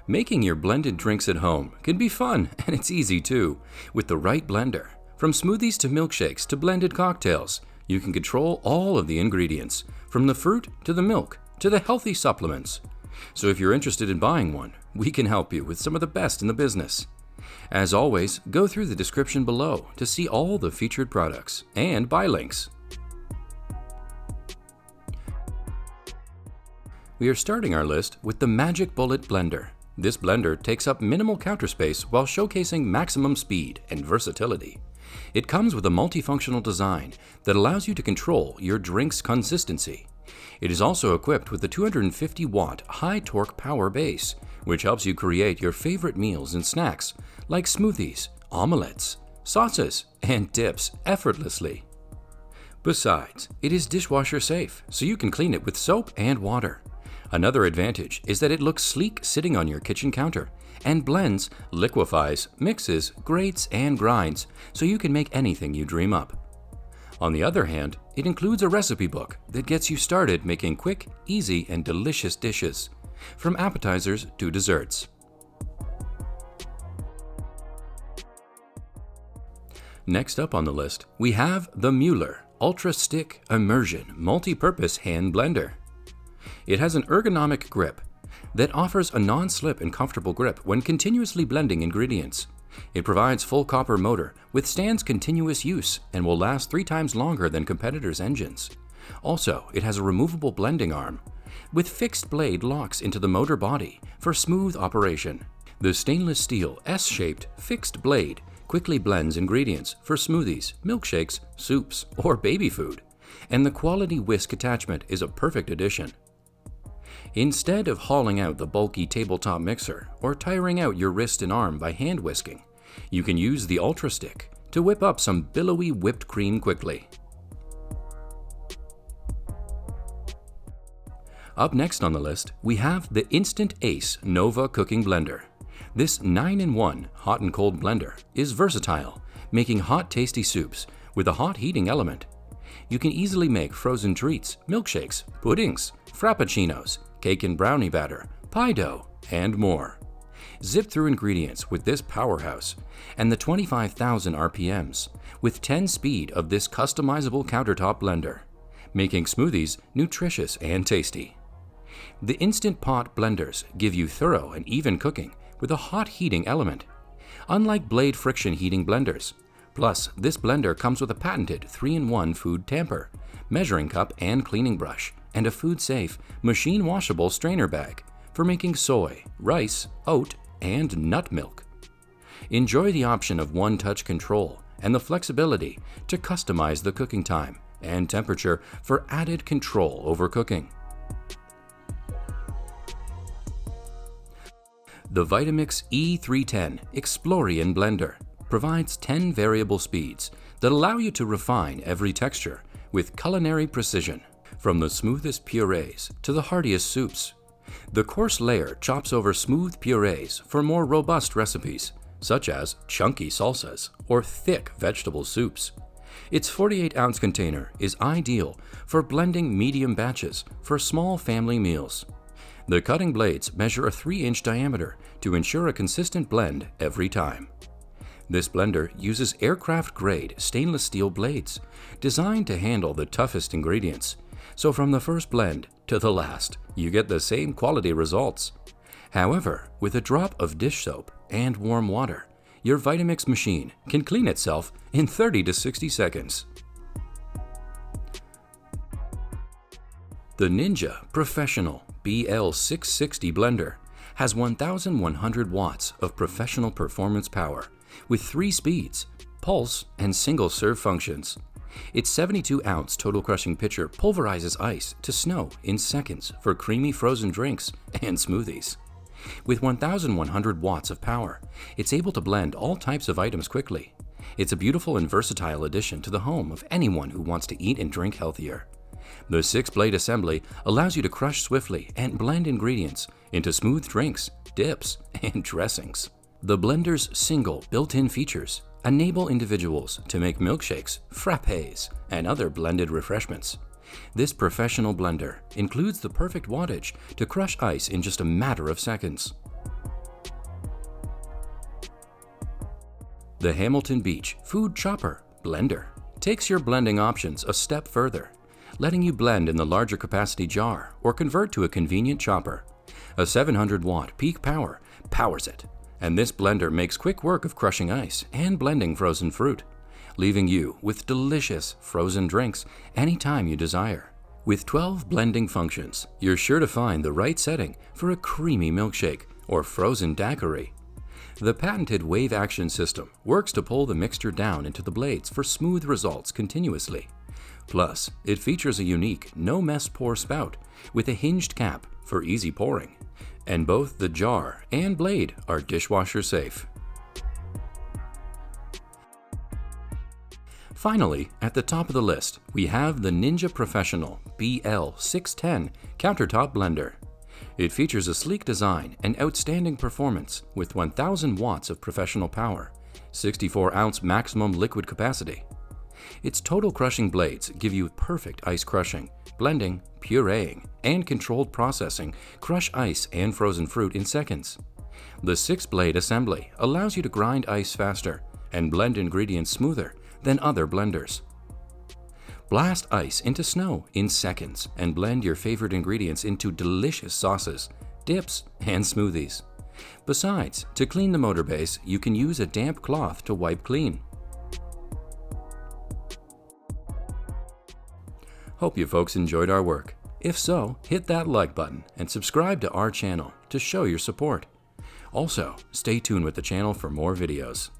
Making your blended drinks at home can be fun, and it's easy too. With the right blender, from smoothies to milkshakes to blended cocktails, you can control all of the ingredients, from the fruit to the milk to the healthy supplements. So if you're interested in buying one, we can help you with some of the best in the business. As always, go through the description below to see all the featured products and buy links. We are starting our list with the Magic Bullet Blender. This blender takes up minimal counter space while showcasing maximum speed and versatility. It comes with a multifunctional design that allows you to control your drink's consistency. It is also equipped with the 250-watt high-torque power base, which helps you create your favorite meals and snacks like smoothies, omelettes, sauces, and dips effortlessly. Besides, it is dishwasher safe, so you can clean it with soap and water. Another advantage is that it looks sleek sitting on your kitchen counter and blends, liquefies, mixes, grates, and grinds, so you can make anything you dream up. On the other hand, it includes a recipe book that gets you started making quick, easy, and delicious dishes, from appetizers to desserts. Next up on the list, we have the Mueller Ultra Stick Immersion Multi-Purpose Hand Blender. It has an ergonomic grip that offers a non-slip and comfortable grip when continuously blending ingredients. It provides full copper motor, withstands continuous use, and will last 3 times longer than competitors' engines. Also, it has a removable blending arm with fixed blade locks into the motor body for smooth operation. The stainless steel S-shaped fixed blade quickly blends ingredients for smoothies, milkshakes, soups, or baby food, and the quality whisk attachment is a perfect addition. Instead of hauling out the bulky tabletop mixer or tiring out your wrist and arm by hand whisking, you can use the Ultra Stick to whip up some billowy whipped cream quickly. Up next on the list, we have the Instant Ace Nova Cooking Blender. This 9-in-1 hot and cold blender is versatile, making hot tasty soups with a hot heating element. You can easily make frozen treats, milkshakes, puddings, frappuccinos, cake and brownie batter, pie dough, and more. Zip through ingredients with this powerhouse and the 25,000 RPMs with 10 speed of this customizable countertop blender, making smoothies nutritious and tasty. The Instant Pot blenders give you thorough and even cooking with a hot heating element, unlike blade friction heating blenders. Plus, this blender comes with a patented 3-in-1 food tamper, measuring cup and cleaning brush, and a food-safe, machine-washable strainer bag for making soy, rice, oat, and nut milk. Enjoy the option of one-touch control and the flexibility to customize the cooking time and temperature for added control over cooking. The Vitamix E310 Explorian Blender provides 10 variable speeds that allow you to refine every texture with culinary precision. From the smoothest purees to the heartiest soups, the coarse layer chops over smooth purees for more robust recipes, such as chunky salsas or thick vegetable soups. Its 48-ounce container is ideal for blending medium batches for small family meals. The cutting blades measure a 3-inch diameter to ensure a consistent blend every time. This blender uses aircraft-grade stainless steel blades designed to handle the toughest ingredients. So from the first blend to the last, you get the same quality results. However, with a drop of dish soap and warm water, your Vitamix machine can clean itself in 30 to 60 seconds. The Ninja Professional BL660 blender has 1,100 watts of professional performance power with 3 speeds, pulse, and single serve functions. Its 72-ounce total crushing pitcher pulverizes ice to snow in seconds for creamy frozen drinks and smoothies. With 1,100 watts of power, it's able to blend all types of items quickly. It's a beautiful and versatile addition to the home of anyone who wants to eat and drink healthier. The 6-blade assembly allows you to crush swiftly and blend ingredients into smooth drinks, dips, and dressings. The blender's single built-in features enable individuals to make milkshakes, frappes, and other blended refreshments. This professional blender includes the perfect wattage to crush ice in just a matter of seconds. The Hamilton Beach Food Chopper Blender takes your blending options a step further, letting you blend in the larger capacity jar or convert to a convenient chopper. A 700-watt peak power powers it, and this blender makes quick work of crushing ice and blending frozen fruit, leaving you with delicious frozen drinks anytime you desire. With 12 blending functions, you're sure to find the right setting for a creamy milkshake or frozen daiquiri. The patented wave action system works to pull the mixture down into the blades for smooth results continuously. Plus, it features a unique no-mess pour spout with a hinged cap for easy pouring. And both the jar and blade are dishwasher safe. Finally, at the top of the list, we have the Ninja Professional BL610 Countertop Blender. It features a sleek design and outstanding performance with 1000 watts of professional power, 64-ounce maximum liquid capacity. Its total crushing blades give you perfect ice crushing, blending, pureeing, and controlled processing crush ice and frozen fruit in seconds. The 6-blade assembly allows you to grind ice faster and blend ingredients smoother than other blenders. Blast ice into snow in seconds and blend your favorite ingredients into delicious sauces, dips, and smoothies. Besides, to clean the motor base, you can use a damp cloth to wipe clean. Hope you folks enjoyed our work. If so, hit that like button and subscribe to our channel to show your support. Also, stay tuned with the channel for more videos.